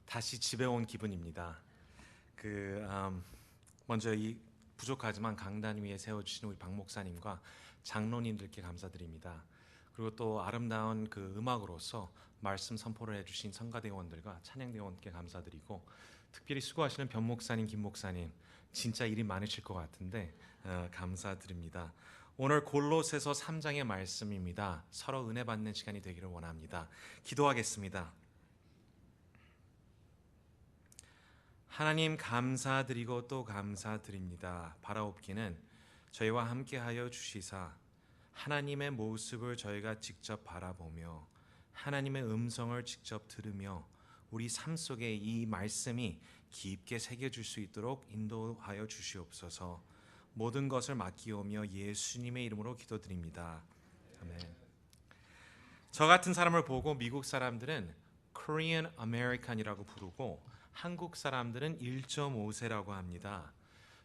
다시 집에 온 기분입니다. 먼저 이 부족하지만 강단 위에 세워주신 우리 박 목사님과 장로님들께 감사드립니다. 그리고 또 아름다운 그 음악으로서 말씀 선포를 해주신 성가대원들과 찬양대원께 감사드리고, 특별히 수고하시는 변 목사님, 김 목사님 진짜 일이 많으실 것 같은데 감사드립니다. 오늘 골로새서 3장의 말씀입니다. 서로 은혜 받는 시간이 되기를 원합니다. 기도하겠습니다. 하나님, 감사드리고 또 감사드립니다. 바라옵기는 저희와 함께하여 주시사 하나님의 모습을 저희가 직접 바라보며 하나님의 음성을 직접 들으며 우리 삶 속에 이 말씀이 깊게 새겨질 수 있도록 인도하여 주시옵소서. 모든 것을 맡기오며 예수님의 이름으로 기도드립니다. 아멘. 저 같은 사람을 보고 미국 사람들은 Korean American이라고 부르고 한국 사람들은 1.5세라고 합니다.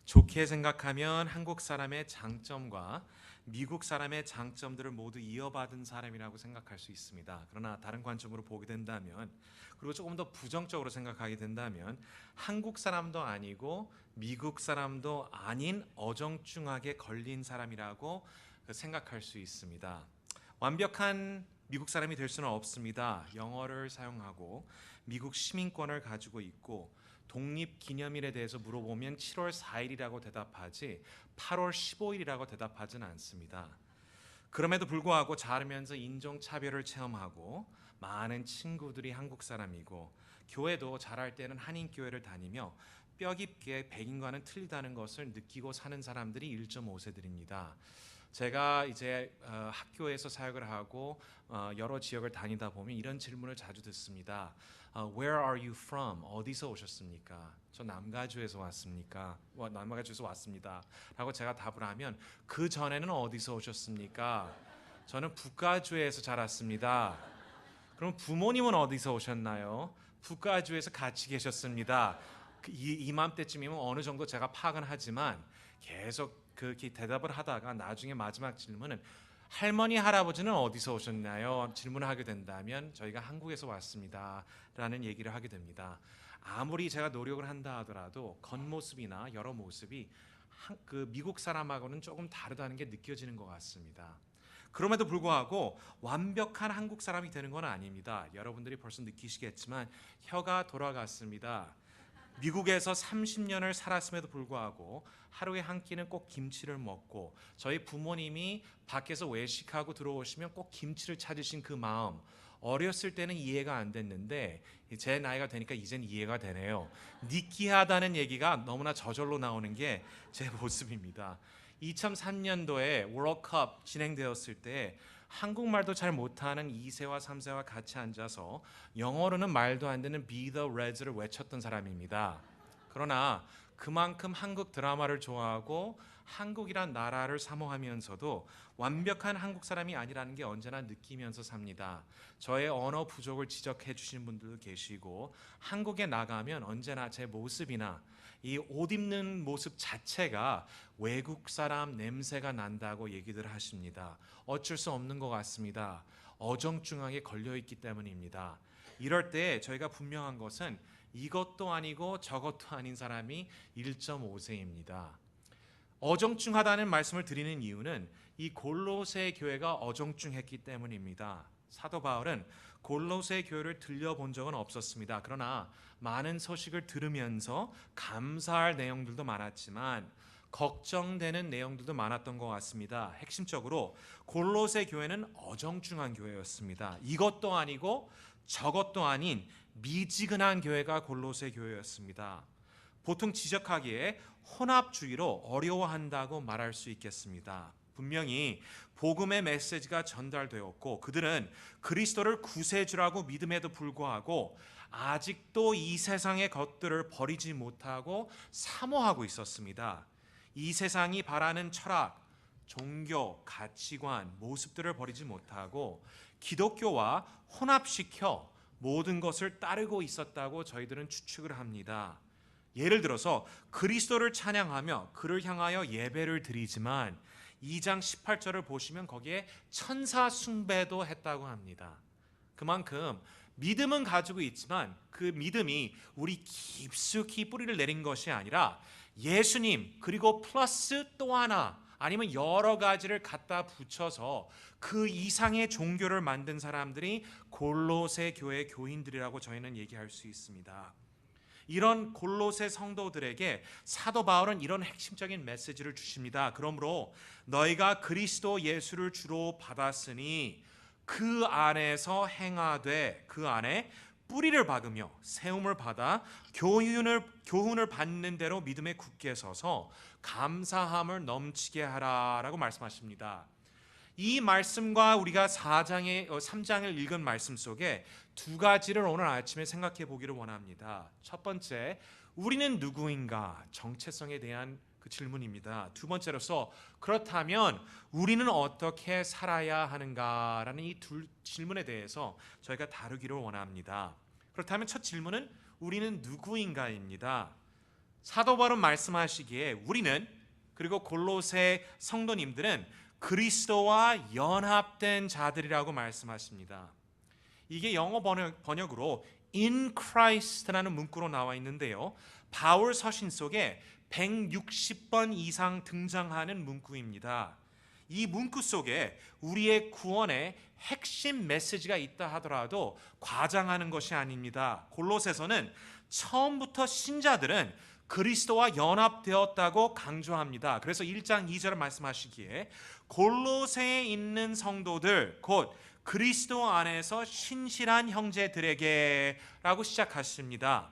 좋게 생각하면 한국 사람의 장점과 미국 사람의 장점들을 모두 이어받은 사람이라고 생각할 수 있습니다. 그러나 다른 관점으로 보게 된다면, 그리고 조금 더 부정적으로 생각하게 된다면, 한국 사람도 아니고 미국 사람도 아닌 어정쩡하게 걸린 사람이라고 생각할 수 있습니다. 완벽한 미국 사람이 될 수는 없습니다. 영어를 사용하고 미국 시민권을 가지고 있고 독립기념일에 대해서 물어보면 7월 4일이라고 대답하지 8월 15일이라고 대답하지는 않습니다. 그럼에도 불구하고 자라면서 인종차별을 체험하고 많은 친구들이 한국 사람이고 교회도 자랄 때는 한인교회를 다니며 뼈 깊게 백인과는 틀리다는 것을 느끼고 사는 사람들이 1.5세들입니다. 제가 이제 학교에서 사역을 하고 여러 지역을 다니다 보면 이런 질문을 자주 듣습니다. Where are you from? 어디서 오셨습니까? 저 남가주에서 왔습니까? 남가주에서 왔습니다. 라고 제가 답을 하면 그 전에는 어디서 오셨습니까? 저는 북가주에서 자랐습니다. 그럼 부모님은 어디서 오셨나요? 북가주에서 같이 계셨습니다. 이맘때쯤이면 어느 정도 제가 파악은 하지만 계속 그렇게 대답을 하다가 나중에 마지막 질문은 할머니 할아버지는 어디서 오셨나요? 질문을 하게 된다면 저희가 한국에서 왔습니다 라는 얘기를 하게 됩니다. 아무리 제가 노력을 한다 하더라도 겉모습이나 여러 모습이 그 미국 사람하고는 조금 다르다는 게 느껴지는 것 같습니다. 그럼에도 불구하고 완벽한 한국 사람이 되는 건 아닙니다. 여러분들이 벌써 느끼시겠지만 혀가 돌아갔습니다. 미국에서 30년을 살았음에도 불구하고 하루에 한 끼는 꼭 김치를 먹고, 저희 부모님이 밖에서 외식하고 들어오시면 꼭 김치를 찾으신 그 마음, 어렸을 때는 이해가 안 됐는데 제 나이가 되니까 이젠 이해가 되네요. 느끼하다는 얘기가 너무나 저절로 나오는 게 제 모습입니다. 2003년도에 월드컵 진행되었을 때 한국말도 잘 못하는 2세와 3세와 같이 앉아서 영어로는 말도 안 되는 Be the Reds를 외쳤던 사람입니다. 그러나 그만큼 한국 드라마를 좋아하고 한국이란 나라를 사모하면서도 완벽한 한국 사람이 아니라는 게 언제나 느끼면서 삽니다. 저의 언어 부족을 지적해 주시는 분들도 계시고, 한국에 나가면 언제나 제 모습이나 이 옷 입는 모습 자체가 외국 사람 냄새가 난다고 얘기들 하십니다. 어쩔 수 없는 것 같습니다. 어정쩡하게 걸려있기 때문입니다. 이럴 때 저희가 분명한 것은 이것도 아니고 저것도 아닌 사람이 1.5세입니다. 어정쩡하다는 말씀을 드리는 이유는 이 골로새 교회가 어정쩡했기 때문입니다. 사도 바울은 골로새 교회를 들려본 적은 없었습니다. 그러나 많은 소식을 들으면서 감사할 내용들도 많았지만 걱정되는 내용들도 많았던 것 같습니다. 핵심적으로 골로새 교회는 어정쩡한 교회였습니다. 이것도 아니고 저것도 아닌 미지근한 교회가 골로새 교회였습니다. 보통 지적하기에 혼합주의로 어려워한다고 말할 수 있겠습니다. 분명히 복음의 메시지가 전달되었고 그들은 그리스도를 구세주라고 믿음에도 불구하고 아직도 이 세상의 것들을 버리지 못하고 사모하고 있었습니다. 이 세상이 바라는 철학, 종교, 가치관, 모습들을 버리지 못하고 기독교와 혼합시켜 모든 것을 따르고 있었다고 저희들은 추측을 합니다. 예를 들어서 그리스도를 찬양하며 그를 향하여 예배를 드리지만 2장 18절을 보시면 거기에 천사 숭배도 했다고 합니다. 그만큼 믿음은 가지고 있지만 그 믿음이 우리 깊숙이 뿌리를 내린 것이 아니라 예수님 그리고 플러스 또 하나 아니면 여러 가지를 갖다 붙여서 그 이상의 종교를 만든 사람들이 골로새 교회 교인들이라고 저희는 얘기할 수 있습니다. 이런 골로새 성도들에게 사도 바울은 이런 핵심적인 메시지를 주십니다. 그러므로 너희가 그리스도 예수를 주로 받았으니 그 안에서 행하되 그 안에 뿌리를 박으며 세움을 받아 교훈을 받는 대로 믿음에 굳게 서서 감사함을 넘치게 하라라고 말씀하십니다. 이 말씀과 우리가 3장을 읽은 말씀 속에 두 가지를 오늘 아침에 생각해 보기를 원합니다. 첫 번째, 우리는 누구인가? 정체성에 대한 그 질문입니다. 두 번째로서 그렇다면 우리는 어떻게 살아야 하는가라는 이 두 질문에 대해서 저희가 다루기를 원합니다. 그렇다면 첫 질문은 우리는 누구인가입니다. 사도 바울은 말씀하시기에 우리는 그리고 골로새 성도님들은 그리스도와 연합된 자들이라고 말씀하십니다. 이게 영어 번역으로 in Christ라는 문구로 나와 있는데요. 바울 서신 속에 160번 이상 등장하는 문구입니다. 이 문구 속에 우리의 구원의 핵심 메시지가 있다 하더라도 과장하는 것이 아닙니다. 골로새서는 처음부터 신자들은 그리스도와 연합되었다고 강조합니다. 그래서 1장 2절을 말씀하시기에 골로새에 있는 성도들 곧 그리스도 안에서 신실한 형제들에게 라고 시작하십니다.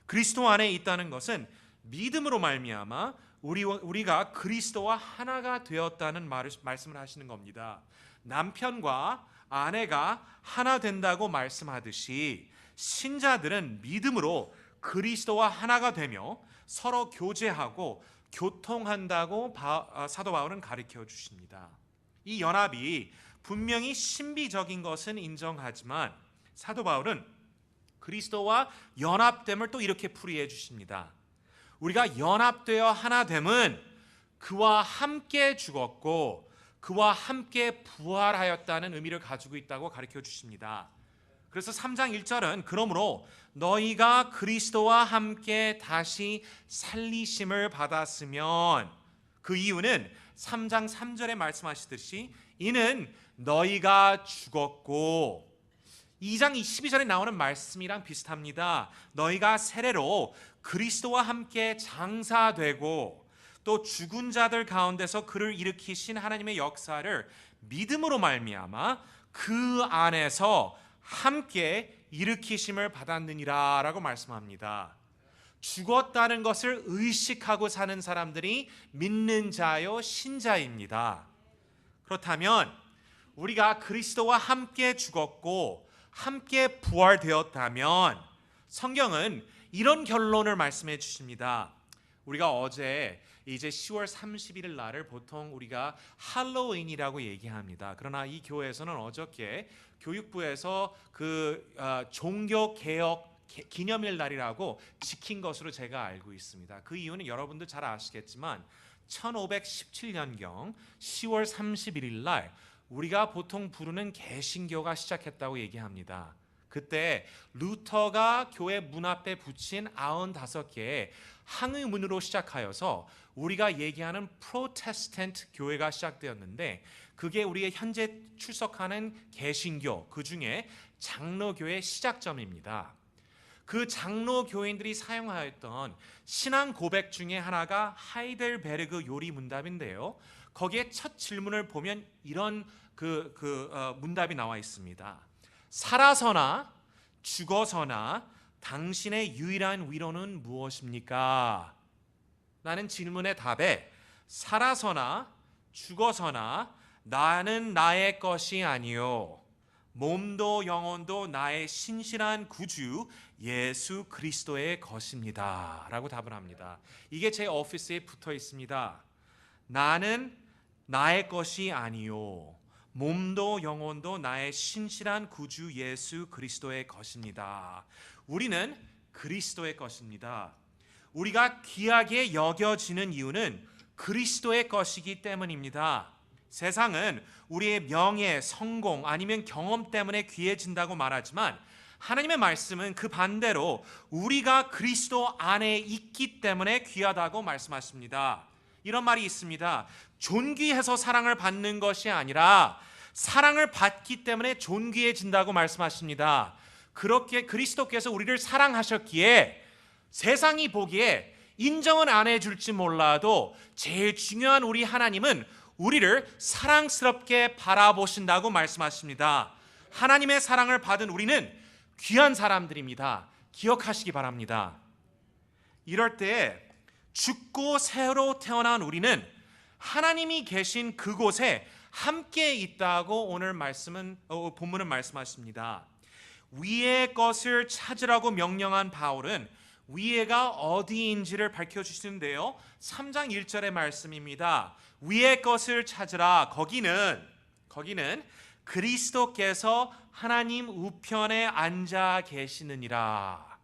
그리스도 안에 있다는 것은 믿음으로 말미암아 우리가 그리스도와 하나가 되었다는 말씀을 하시는 겁니다. 남편과 아내가 하나 된다고 말씀하듯이 신자들은 믿음으로 그리스도와 하나가 되며 서로 교제하고 교통한다고 사도 바울은 가르쳐 주십니다. 이 연합이 분명히 신비적인 것은 인정하지만 사도 바울은 그리스도와 연합됨을 또 이렇게 풀이해 주십니다. 우리가 연합되어 하나됨은 그와 함께 죽었고 그와 함께 부활하였다는 의미를 가지고 있다고 가르쳐 주십니다. 그래서 3장 1절은 그러므로 너희가 그리스도와 함께 다시 살리심을 받았으면 그 이유는 3장 3절에 말씀하시듯이 이는 너희가 죽었고 2장 22절에 나오는 말씀이랑 비슷합니다. 너희가 세례로 그리스도와 함께 장사되고 또 죽은 자들 가운데서 그를 일으키신 하나님의 역사를 믿음으로 말미암아 그 안에서 함께 일으키심을 받았느니라 라고 말씀합니다. 죽었다는 것을 의식하고 사는 사람들이 믿는 자요 신자입니다. 그렇다면 우리가 그리스도와 함께 죽었고 함께 부활되었다면 성경은 이런 결론을 말씀해 주십니다. 우리가 어제 이제 10월 31일 날을 보통 우리가 할로윈이라고 얘기합니다. 그러나 이 교회에서는 어저께 교육부에서 종교 개혁 기념일 날이라고 지킨 것으로 제가 알고 있습니다. 그 이유는 여러분도 잘 아시겠지만 1517년경 10월 31일 날 우리가 보통 부르는 개신교가 시작했다고 얘기합니다. 그때 루터가 교회 문 앞에 붙인 95개의 항의문으로 시작하여서 우리가 얘기하는 프로테스탄트 교회가 시작되었는데 그게 우리의 현재 출석하는 개신교 그 중에 장로교의 시작점입니다. 그 장로교인들이 사용하였던 신앙 고백 중에 하나가 하이델베르그 요리 문답인데요. 거기에 첫 질문을 보면 이런 문답이 나와 있습니다. 살아서나 죽어서나 당신의 유일한 위로는 무엇입니까? 라는 질문의 답에 살아서나 죽어서나 나는 나의 것이 아니요 몸도 영혼도 나의 신실한 구주 예수 그리스도의 것입니다 라고 답을 합니다. 이게 제 오피스에 붙어 있습니다. 나는 나의 것이 아니요 몸도 영혼도 나의 신실한 구주 예수 그리스도의 것입니다. 우리는 그리스도의 것입니다. 우리가 귀하게 여겨지는 이유는 그리스도의 것이기 때문입니다. 세상은 우리의 명예, 성공 아니면 경험 때문에 귀해진다고 말하지만 하나님의 말씀은 그 반대로 우리가 그리스도 안에 있기 때문에 귀하다고 말씀하십니다. 이런 말이 있습니다. 존귀해서 사랑을 받는 것이 아니라 사랑을 받기 때문에 존귀해진다고 말씀하십니다. 그렇게 그리스도께서 우리를 사랑하셨기에 세상이 보기에 인정은 안 해줄지 몰라도 제일 중요한 우리 하나님은 우리를 사랑스럽게 바라보신다고 말씀하십니다. 하나님의 사랑을 받은 우리는 귀한 사람들입니다. 기억하시기 바랍니다. 이럴 때 죽고 새로 태어난 우리는 하나님이 계신 그곳에 함께 있다고 오늘 본문은 말씀하십니다. 위의 것을 찾으라고 명령한 바울은 위에가 어디인지를 밝혀주시는데요, 3장 1절의 말씀입니다. 위의 것을 찾으라. 거기는 그리스도께서 하나님 우편에 앉아 계시느니라.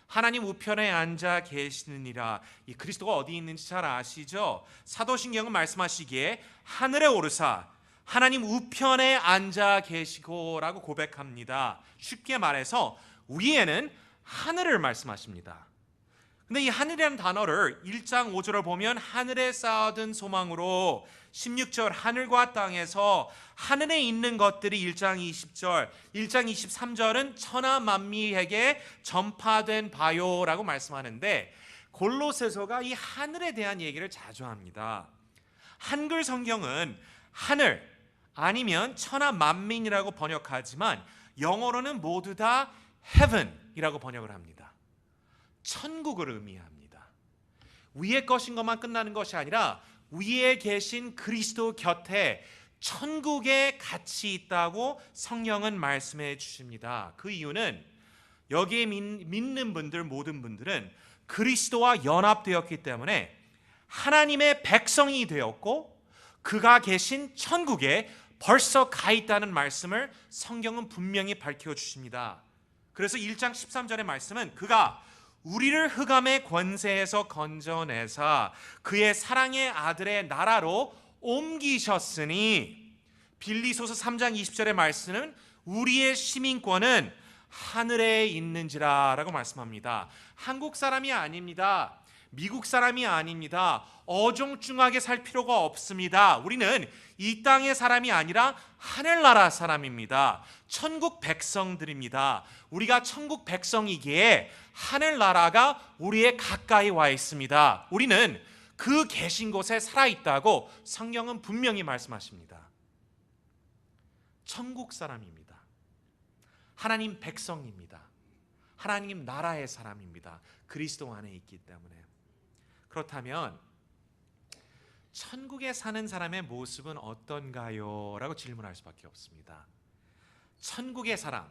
하나님 우편에 앉아 계시느니라. 이 그리스도가 어디 있는지 잘 아시죠? 사도신경은 말씀하시기에 하늘에 오르사 하나님 우편에 앉아 계시고라고 고백합니다. 쉽게 말해서 위에는 하늘을 말씀하십니다. 근데 이 하늘이라는 단어를 1장 5절을 보면 하늘에 쌓아둔 소망으로, 16절 하늘과 땅에서 하늘에 있는 것들이 1장 20절, 1장 23절은 천하 만민에게 전파된 바요라고 말씀하는데, 골로새서가 이 하늘에 대한 얘기를 자주 합니다. 한글 성경은 하늘 아니면 천하 만민이라고 번역하지만 영어로는 모두 다 heaven이라고 번역을 합니다. 천국을 의미합니다. 위의 것인 것만 끝나는 것이 아니라 위에 계신 그리스도 곁에 천국에 같이 있다고 성령은 말씀해 주십니다. 그 이유는 여기에 믿는 분들, 모든 분들은 그리스도와 연합되었기 때문에 하나님의 백성이 되었고 그가 계신 천국에 벌써 가 있다는 말씀을 성경은 분명히 밝혀주십니다. 그래서 1장 13절의 말씀은 그가 우리를 흑암의 권세에서 건져내사 그의 사랑의 아들의 나라로 옮기셨으니, 빌리소서 3장 20절의 말씀은 우리의 시민권은 하늘에 있는지라 라고 말씀합니다. 한국 사람이 아닙니다. 미국 사람이 아닙니다. 어중중하게 살 필요가 없습니다. 우리는 이 땅의 사람이 아니라 하늘나라 사람입니다. 천국 백성들입니다. 우리가 천국 백성이기에 하늘나라가 우리의 가까이 와 있습니다. 우리는 그 계신 곳에 살아있다고 성경은 분명히 말씀하십니다. 천국 사람입니다. 하나님 백성입니다. 하나님 나라의 사람입니다. 그리스도 안에 있기 때문에. 그렇다면 천국에 사는 사람의 모습은 어떤가요? 라고 질문할 수밖에 없습니다. 천국의 사람,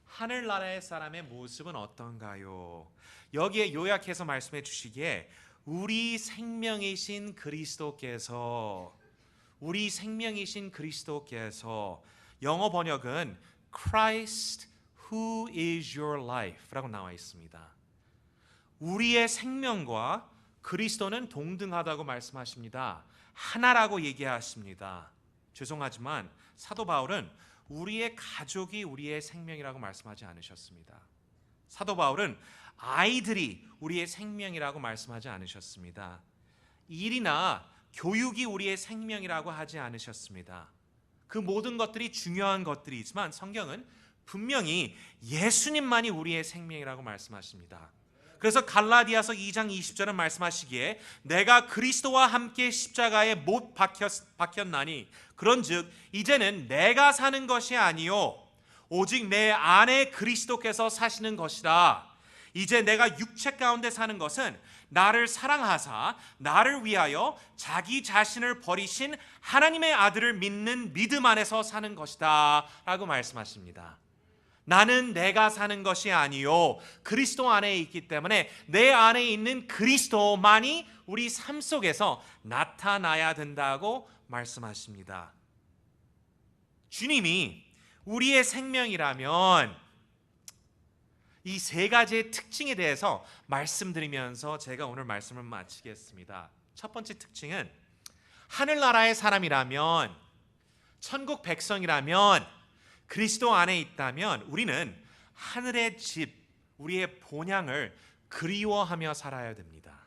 하늘나라의 사람의 모습은 어떤가요? 여기에 요약해서 말씀해 주시기에 우리 생명이신 그리스도께서, 영어 번역은 Christ who is your life 라고 나와 있습니다. 우리의 생명과 그리스도는 동등하다고 말씀하십니다. 하나라고 얘기하십니다. 죄송하지만 사도 바울은 우리의 가족이 우리의 생명이라고 말씀하지 않으셨습니다. 사도 바울은 아이들이 우리의 생명이라고 말씀하지 않으셨습니다. 일이나 교육이 우리의 생명이라고 하지 않으셨습니다. 그 모든 것들이 중요한 것들이지만 성경은 분명히 예수님만이 우리의 생명이라고 말씀하십니다. 그래서 갈라디아서 2장 20절은 말씀하시기에 내가 그리스도와 함께 십자가에 못 박혔나니 그런즉 이제는 내가 사는 것이 아니요 오직 내 안에 그리스도께서 사시는 것이라. 이제 내가 육체 가운데 사는 것은 나를 사랑하사 나를 위하여 자기 자신을 버리신 하나님의 아들을 믿는 믿음 안에서 사는 것이다 라고 말씀하십니다. 나는 내가 사는 것이 아니요 그리스도 안에 있기 때문에 내 안에 있는 그리스도만이 우리 삶 속에서 나타나야 된다고 말씀하십니다. 주님이 우리의 생명이라면 이 세 가지의 특징에 대해서 말씀드리면서 제가 오늘 말씀을 마치겠습니다. 첫 번째 특징은 하늘나라의 사람이라면, 천국 백성이라면, 그리스도 안에 있다면 우리는 하늘의 집, 우리의 본향을 그리워하며 살아야 됩니다.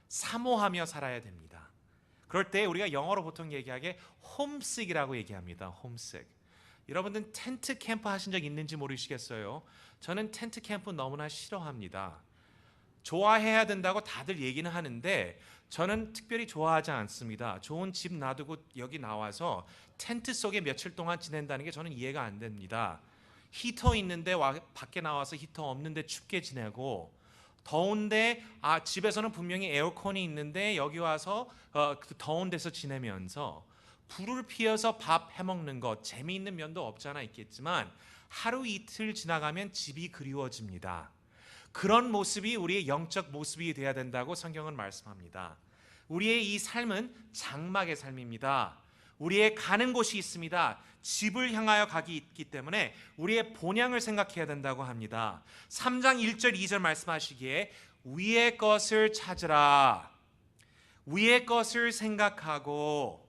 사모하며 살아야 됩니다. 그럴 때 우리가 영어로 보통 얘기하기에 홈식이라고 얘기합니다. 홈식. 여러분들은 텐트 캠프 하신 적 있는지 모르시겠어요? 저는 텐트 캠프 너무나 싫어합니다. 좋아해야 된다고 다들 얘기는 하는데 저는 특별히 좋아하지 않습니다. 좋은 집 놔두고 여기 나와서 텐트 속에 며칠 동안 지낸다는 게 저는 이해가 안 됩니다. 히터 있는데 밖에 나와서 히터 없는데 춥게 지내고, 더운데 집에서는 분명히 에어컨이 있는데 여기 와서 그 더운 데서 지내면서 불을 피워서 밥 해먹는 것, 재미있는 면도 없지 않아 있겠지만 하루 이틀 지나가면 집이 그리워집니다. 그런 모습이 우리의 영적 모습이 되어야 된다고 성경은 말씀합니다. 우리의 이 삶은 장막의 삶입니다. 우리의 가는 곳이 있습니다. 집을 향하여 가기 있기 때문에 우리의 본향을 생각해야 된다고 합니다. 3장 1절 2절 말씀하시기에 위의 것을 찾으라. 위의 것을 생각하고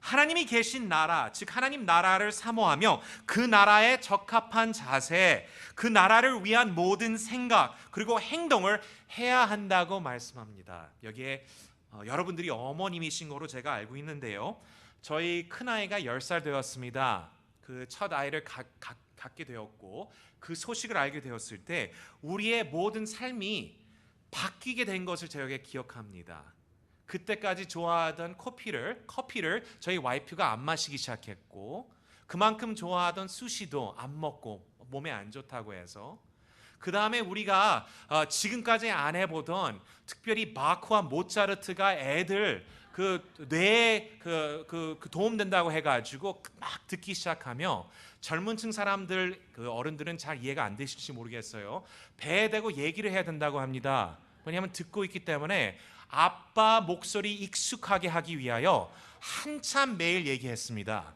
하나님이 계신 나라, 즉 하나님 나라를 사모하며 그 나라에 적합한 자세, 그 나라를 위한 모든 생각 그리고 행동을 해야 한다고 말씀합니다. 여기에 여러분들이 어머님이신 거로 제가 알고 있는데요, 저희 큰아이가 10살 되었습니다. 그 첫 아이를 갖게 되었고 그 소식을 알게 되었을 때 우리의 모든 삶이 바뀌게 된 것을 제가 기억합니다. 그때까지 좋아하던 커피를 저희 와이프가 안 마시기 시작했고, 그만큼 좋아하던 수시도 안 먹고 몸에 안 좋다고 해서, 그 다음에 우리가 지금까지 안 해보던 특별히 바크와 모차르트가 애들 그 뇌에 그 도움된다고 해가지고 막 듣기 시작하며, 젊은층 사람들 그 어른들은 잘 이해가 안 되실지 모르겠어요. 배에 대고 얘기를 해야 된다고 합니다. 왜냐하면 듣고 있기 때문에 아빠 목소리 익숙하게 하기 위하여 한참 매일 얘기했습니다.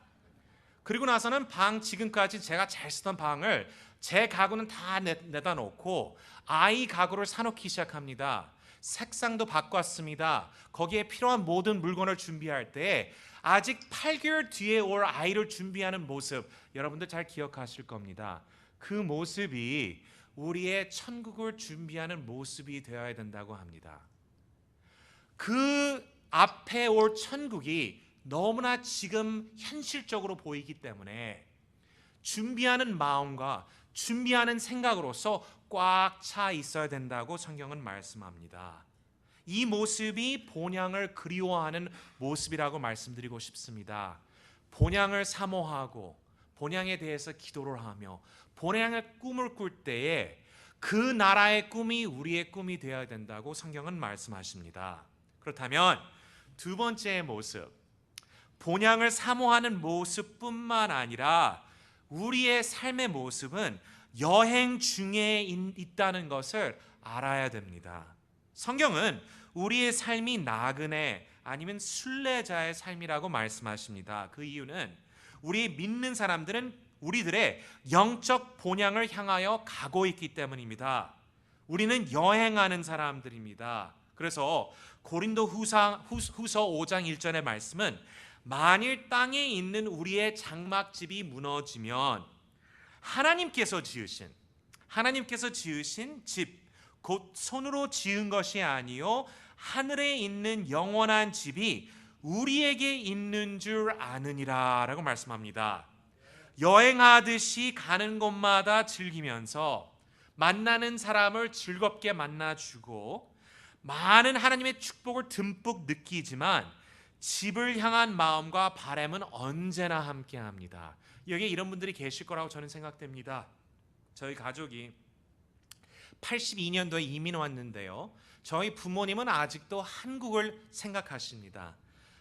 그리고 나서는 지금까지 제가 잘 쓰던 방을 제 가구는 다 내다 놓고 아이 가구를 사놓기 시작합니다. 색상도 바꿨습니다. 거기에 필요한 모든 물건을 준비할 때 아직 8개월 뒤에 올 아이를 준비하는 모습, 여러분들 잘 기억하실 겁니다. 그 모습이 우리의 천국을 준비하는 모습이 되어야 된다고 합니다. 그 앞에 올 천국이 너무나 지금 현실적으로 보이기 때문에 준비하는 마음과 준비하는 생각으로서 꽉 차 있어야 된다고 성경은 말씀합니다. 이 모습이 본향을 그리워하는 모습이라고 말씀드리고 싶습니다. 본향을 사모하고 본향에 대해서 기도를 하며 본향의 꿈을 꿀 때에 그 나라의 꿈이 우리의 꿈이 되어야 된다고 성경은 말씀하십니다. 그렇다면 두 번째의 모습, 본향을 사모하는 모습뿐만 아니라 우리의 삶의 모습은 여행 중에 있다는 것을 알아야 됩니다. 성경은 우리의 삶이 나그네 아니면 순례자의 삶이라고 말씀하십니다. 그 이유는 우리 믿는 사람들은 우리들의 영적 본향을 향하여 가고 있기 때문입니다. 우리는 여행하는 사람들입니다. 그래서 고린도 후서 5장 1절의 말씀은 만일 땅에 있는 우리의 장막집이 무너지면 하나님께서 지으신 집, 곧 손으로 지은 것이 아니요 하늘에 있는 영원한 집이 우리에게 있는 줄 아느니라 라고 말씀합니다. 여행하듯이 가는 곳마다 즐기면서 만나는 사람을 즐겁게 만나주고 많은 하나님의 축복을 듬뿍 느끼지만 집을 향한 마음과 바람은 언제나 함께합니다. 여기에 이런 분들이 계실 거라고 저는 생각됩니다. 저희 가족이 82년도에 이민 왔는데요, 저희 부모님은 아직도 한국을 생각하십니다.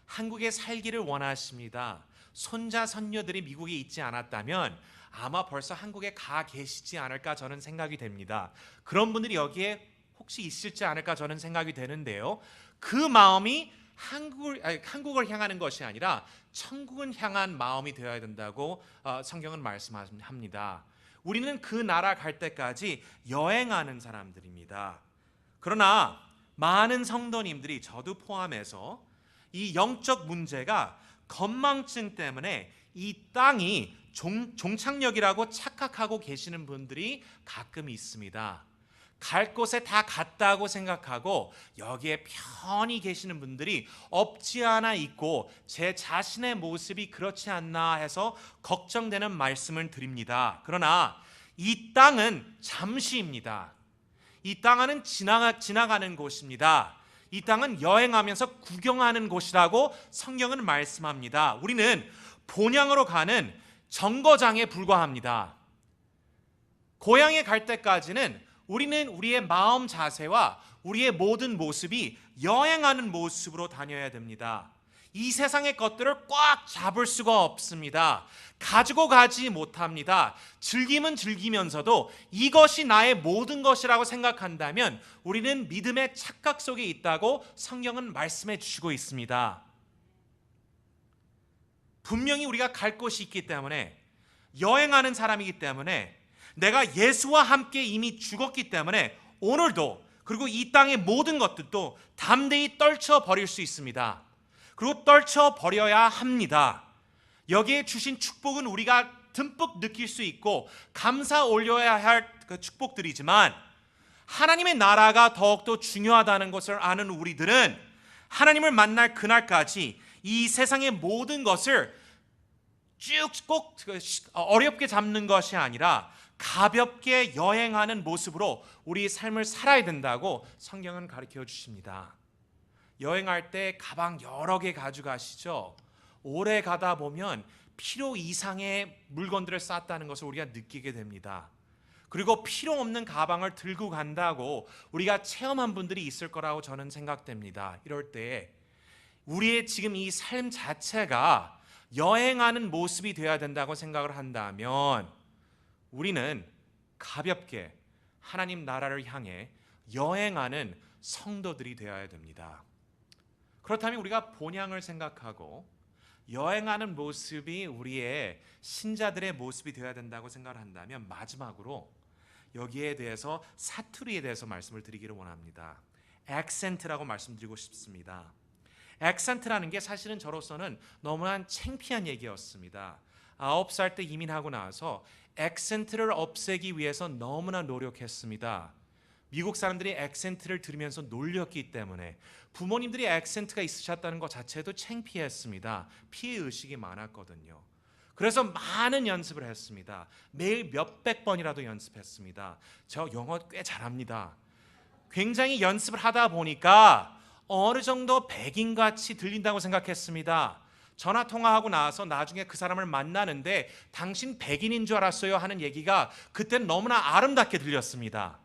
한국에 살기를 원하십니다. 손자 손녀들이 미국에 있지 않았다면 아마 벌써 한국에 가 계시지 않을까 저는 생각이 됩니다. 그런 분들이 여기에 혹시 있을지 않을까 저는 생각이 되는데요, 그 마음이 한국을 향하는 것이 아니라 천국을 향한 마음이 되어야 된다고 성경은 말씀합니다. 우리는 그 나라 갈 때까지 여행하는 사람들입니다. 그러나 많은 성도님들이 저도 포함해서 이 영적 문제가 건망증 때문에 이 땅이 종착역이라고 착각하고 계시는 분들이 가끔 있습니다. 갈 곳에 다 갔다고 생각하고 여기에 편히 계시는 분들이 없지 않아 있고 제 자신의 모습이 그렇지 않나 해서 걱정되는 말씀을 드립니다. 그러나 이 땅은 잠시입니다. 이 땅은 지나가는 곳입니다. 이 땅은 여행하면서 구경하는 곳이라고 성경은 말씀합니다. 우리는 본향으로 가는 정거장에 불과합니다. 고향에 갈 때까지는 우리는 우리의 마음 자세와 우리의 모든 모습이 여행하는 모습으로 다녀야 됩니다. 이 세상의 것들을 꽉 잡을 수가 없습니다. 가지고 가지 못합니다. 즐김은 즐기면서도 이것이 나의 모든 것이라고 생각한다면 우리는 믿음의 착각 속에 있다고 성경은 말씀해 주시고 있습니다. 분명히 우리가 갈 곳이 있기 때문에, 여행하는 사람이기 때문에, 내가 예수와 함께 이미 죽었기 때문에 오늘도, 그리고 이 땅의 모든 것들도 담대히 떨쳐버릴 수 있습니다. 그리고 떨쳐버려야 합니다. 여기에 주신 축복은 우리가 듬뿍 느낄 수 있고 감사 올려야 할 그 축복들이지만, 하나님의 나라가 더욱더 중요하다는 것을 아는 우리들은 하나님을 만날 그날까지 이 세상의 모든 것을 쭉 꼭 어렵게 잡는 것이 아니라 가볍게 여행하는 모습으로 우리 삶을 살아야 된다고 성경은 가르쳐 주십니다. 여행할 때 가방 여러 개 가져가시죠. 오래 가다 보면 필요 이상의 물건들을 쌌다는 것을 우리가 느끼게 됩니다. 그리고 필요 없는 가방을 들고 간다고 우리가 체험한 분들이 있을 거라고 저는 생각됩니다. 이럴 때 우리의 지금 이 삶 자체가 여행하는 모습이 되어야 된다고 생각을 한다면 우리는 가볍게 하나님 나라를 향해 여행하는 성도들이 되어야 됩니다. 그렇다면 우리가 본향을 생각하고 여행하는 모습이 우리의 신자들의 모습이 되어야 된다고 생각을 한다면, 마지막으로 여기에 대해서 사투리에 대해서 말씀을 드리기를 원합니다. 액센트라고 말씀드리고 싶습니다. 액센트라는 게 사실은 저로서는 너무나 창피한 얘기였습니다. 9살 때 이민하고 나서 액센트를 없애기 위해서 너무나 노력했습니다. 미국 사람들이 액센트를 들으면서 놀렸기 때문에 부모님들이 액센트가 있으셨다는 것 자체도 창피했습니다. 피해의식이 많았거든요. 그래서 많은 연습을 했습니다. 매일 몇백 번이라도 연습했습니다. 저 영어 꽤 잘합니다. 굉장히 연습을 하다 보니까 어느 정도 백인같이 들린다고 생각했습니다. 전화 통화하고 나서 나중에 그 사람을 만나는데 당신 백인인 줄 알았어요 하는 얘기가 그때는 너무나 아름답게 들렸습니다.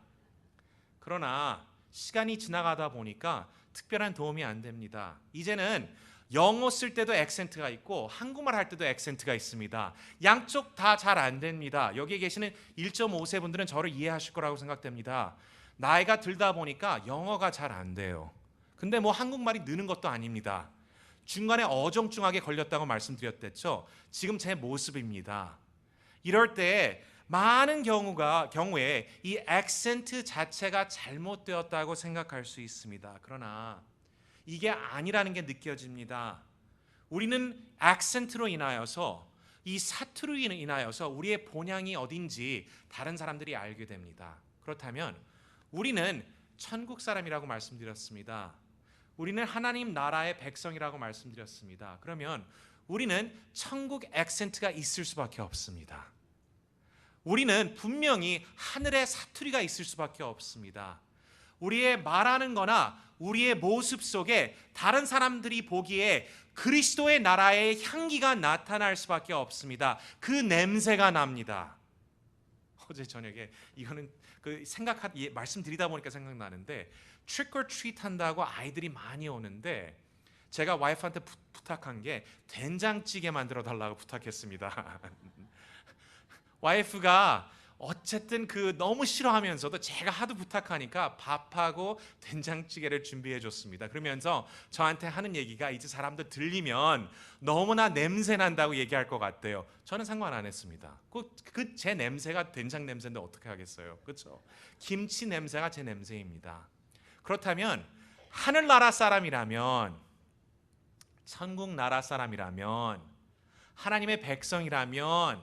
그러나 시간이 지나가다 보니까 특별한 도움이 안 됩니다. 이제는 영어 쓸 때도 액센트가 있고 한국말 할 때도 액센트가 있습니다. 양쪽 다 잘 안 됩니다. 여기 계시는 1.5세 분들은 저를 이해하실 거라고 생각됩니다. 나이가 들다 보니까 영어가 잘 안 돼요. 근데 뭐 한국말이 느는 것도 아닙니다. 중간에 어정쩡하게 걸렸다고 말씀드렸댔죠. 지금 제 모습입니다. 이럴 때 많은 경우에 이 액센트 자체가 잘못되었다고 생각할 수 있습니다. 그러나 이게 아니라는 게 느껴집니다. 우리는 액센트로 인하여서, 이 사투로 인하여서 우리의 본향이 어딘지 다른 사람들이 알게 됩니다. 그렇다면 우리는 천국 사람이라고 말씀드렸습니다. 우리는 하나님 나라의 백성이라고 말씀드렸습니다. 그러면 우리는 천국 액센트가 있을 수밖에 없습니다. 우리는 분명히 하늘의 사투리가 있을 수밖에 없습니다. 우리의 말하는 거나 우리의 모습 속에 다른 사람들이 보기에 그리스도의 나라의 향기가 나타날 수밖에 없습니다. 그 냄새가 납니다. 어제 저녁에 이거는 말씀드리다 보니까 생각나는데, 트릭 or 트리트 한다고 아이들이 많이 오는데 제가 와이프한테 부탁한 게 된장찌개 만들어 달라고 부탁했습니다. 와이프가 어쨌든 너무 싫어하면서도 제가 하도 부탁하니까 밥하고 된장찌개를 준비해 줬습니다. 그러면서 저한테 하는 얘기가, 이제 사람들 들리면 너무나 냄새 난다고 얘기할 것 같대요. 저는 상관 안 했습니다. 제 냄새가 된장 냄새인데 어떻게 하겠어요? 그렇죠? 김치 냄새가 제 냄새입니다. 그렇다면 하늘나라 사람이라면, 천국 나라 사람이라면, 하나님의 백성이라면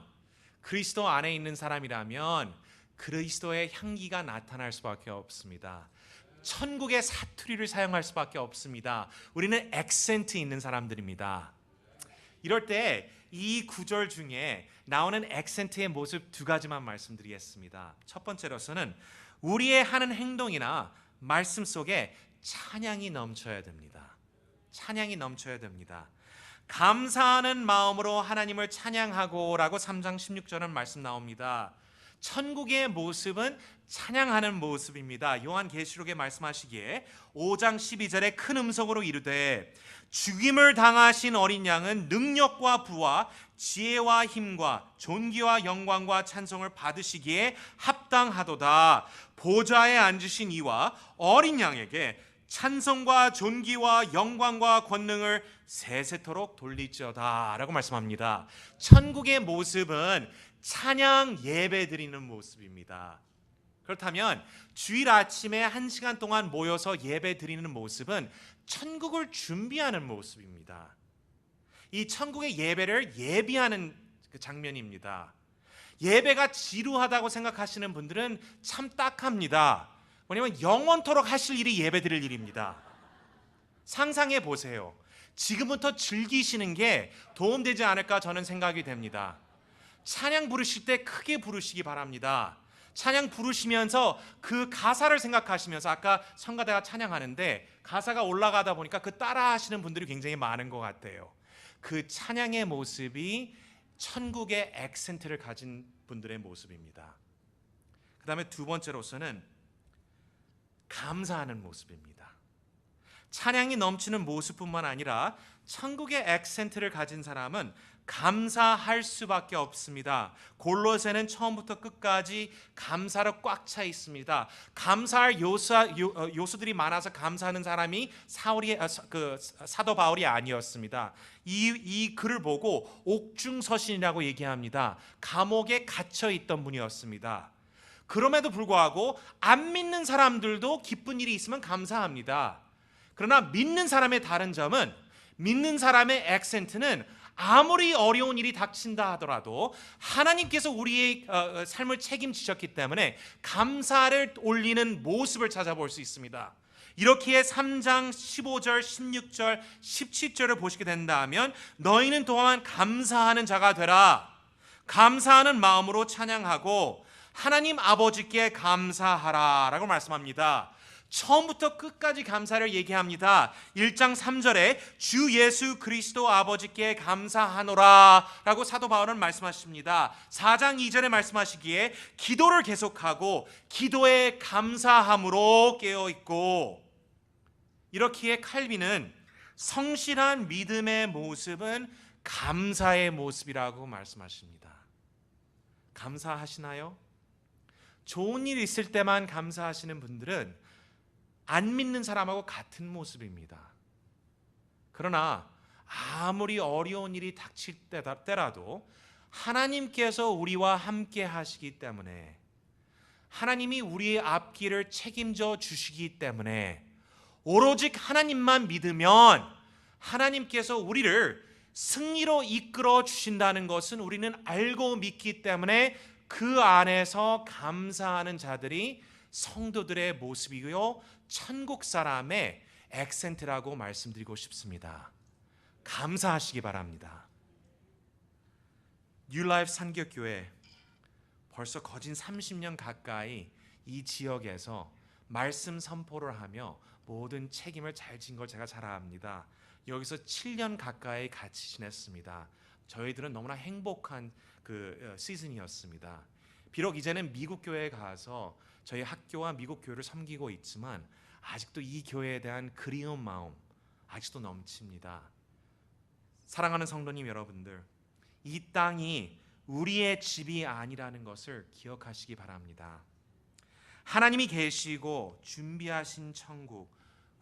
그리스도 안에 있는 사람이라면 그리스도의 향기가 나타날 수밖에 없습니다. 천국의 사투리를 사용할 수밖에 없습니다. 우리는 액센트 있는 사람들입니다. 이럴 때 이 구절 중에 나오는 액센트의 모습 두 가지만 말씀드리겠습니다. 첫 번째로서는 우리의 하는 행동이나 말씀 속에 찬양이 넘쳐야 됩니다. 찬양이 넘쳐야 됩니다. 감사하는 마음으로 하나님을 찬양하고 라고 3장 16절은 말씀 나옵니다. 천국의 모습은 찬양하는 모습입니다. 요한계시록에 말씀하시기에 5장 12절에 큰 음성으로 이르되 죽임을 당하신 어린 양은 능력과 부와 지혜와 힘과 존귀와 영광과 찬송을 받으시기에 합당하도다. 보좌에 앉으신 이와 어린 양에게 찬송과 존귀와 영광과 권능을 세세토록 돌리지어다 라고 말씀합니다. 천국의 모습은 찬양 예배 드리는 모습입니다. 그렇다면 주일 아침에 1시간 동안 모여서 예배 드리는 모습은 천국을 준비하는 모습입니다. 이 천국의 예배를 예비하는 그 장면입니다. 예배가 지루하다고 생각하시는 분들은 참 딱합니다. 뭐냐면 영원토록 하실 일이 예배 드릴 일입니다. 상상해 보세요. 지금부터 즐기시는 게 도움되지 않을까 저는 생각이 됩니다. 찬양 부르실 때 크게 부르시기 바랍니다. 찬양 부르시면서 그 가사를 생각하시면서 아까 성가대가 찬양하는데 가사가 올라가다 보니까 그 따라 하시는 분들이 굉장히 많은 것 같아요. 그 찬양의 모습이 천국의 액센트를 가진 분들의 모습입니다. 그 다음에 두 번째로서는 감사하는 모습입니다. 찬양이 넘치는 모습뿐만 아니라 천국의 액센트를 가진 사람은 감사할 수밖에 없습니다. 골로새는 처음부터 끝까지 감사로 꽉 차 있습니다. 감사할 요소들이 많아서 감사하는 사람이 사도 바울이 아니었습니다. 이 글을 보고 옥중서신이라고 얘기합니다. 감옥에 갇혀 있던 분이었습니다. 그럼에도 불구하고 안 믿는 사람들도 기쁜 일이 있으면 감사합니다. 그러나 믿는 사람의 다른 점은 믿는 사람의 액센트는 아무리 어려운 일이 닥친다 하더라도 하나님께서 우리의 삶을 책임지셨기 때문에 감사를 올리는 모습을 찾아볼 수 있습니다. 이렇게 3장 15절, 16절, 17절을 보시게 된다면 너희는 또한 감사하는 자가 되라. 감사하는 마음으로 찬양하고 하나님 아버지께 감사하라 라고 말씀합니다. 처음부터 끝까지 감사를 얘기합니다. 1장 3절에 주 예수 그리스도 아버지께 감사하노라 라고 사도 바울은 말씀하십니다. 4장 2절에 말씀하시기에 기도를 계속하고 기도에 감사함으로 깨어있고, 이렇기에 칼빈은 성실한 믿음의 모습은 감사의 모습이라고 말씀하십니다. 감사하시나요? 좋은 일 있을 때만 감사하시는 분들은 안 믿는 사람하고 같은 모습입니다. 그러나 아무리 어려운 일이 닥칠 때라도 하나님께서 우리와 함께 하시기 때문에, 하나님이 우리의 앞길을 책임져 주시기 때문에 오로지 하나님만 믿으면 하나님께서 우리를 승리로 이끌어 주신다는 것은 우리는 알고 믿기 때문에 그 안에서 감사하는 자들이 성도들의 모습이고요, 천국 사람의 액센트라고 말씀드리고 싶습니다. 감사하시기 바랍니다. 뉴라이프 산격교회 벌써 거진 30년 가까이 이 지역에서 말씀 선포를 하며 모든 책임을 잘 진 걸 제가 잘 압니다. 여기서 7년 가까이 같이 지냈습니다. 저희들은 너무나 행복한 그 시즌이었습니다. 비록 이제는 미국 교회에 가서 저희 학교와 미국 교회를 섬기고 있지만 아직도 이 교회에 대한 그리운 마음 아직도 넘칩니다. 사랑하는 성도님 여러분들, 이 땅이 우리의 집이 아니라는 것을 기억하시기 바랍니다. 하나님이 계시고 준비하신 천국,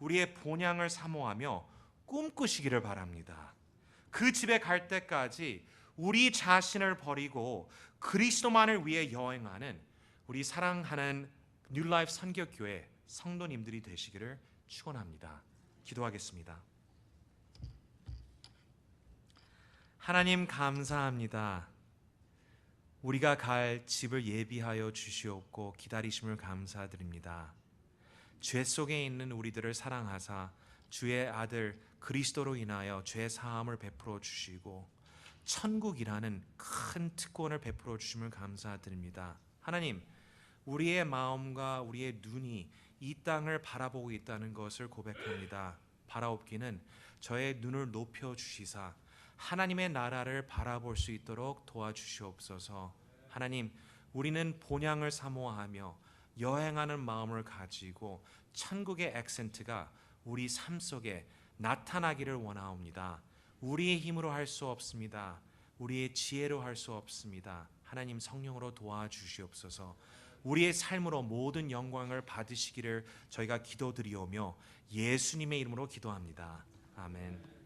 우리의 본향을 사모하며 꿈꾸시기를 바랍니다. 그 집에 갈 때까지 우리 자신을 버리고 그리스도만을 위해 여행하는 우리 사랑하는 뉴라이프 선교교회 성도님들이 되시기를 축원합니다. 기도하겠습니다. 하나님 감사합니다. 우리가 갈 집을 예비하여 주시옵고 기다리심을 감사드립니다. 죄 속에 있는 우리들을 사랑하사 주의 아들 그리스도로 인하여 죄 사함을 베풀어 주시고 천국이라는 큰 특권을 베풀어 주심을 감사드립니다. 하나님, 우리의 마음과 우리의 눈이 이 땅을 바라보고 있다는 것을 고백합니다. 바라옵기는 저의 눈을 높여 주시사 하나님의 나라를 바라볼 수 있도록 도와주시옵소서. 하나님, 우리는 본향을 사모하며 여행하는 마음을 가지고 천국의 액센트가 우리 삶 속에 나타나기를 원하옵니다. 우리의 힘으로 할 수 없습니다. 우리의 지혜로 할 수 없습니다. 하나님 성령으로 도와주시옵소서. 우리의 삶으로 모든 영광을 받으시기를 저희가 기도드리오며 예수님의 이름으로 기도합니다. 아멘.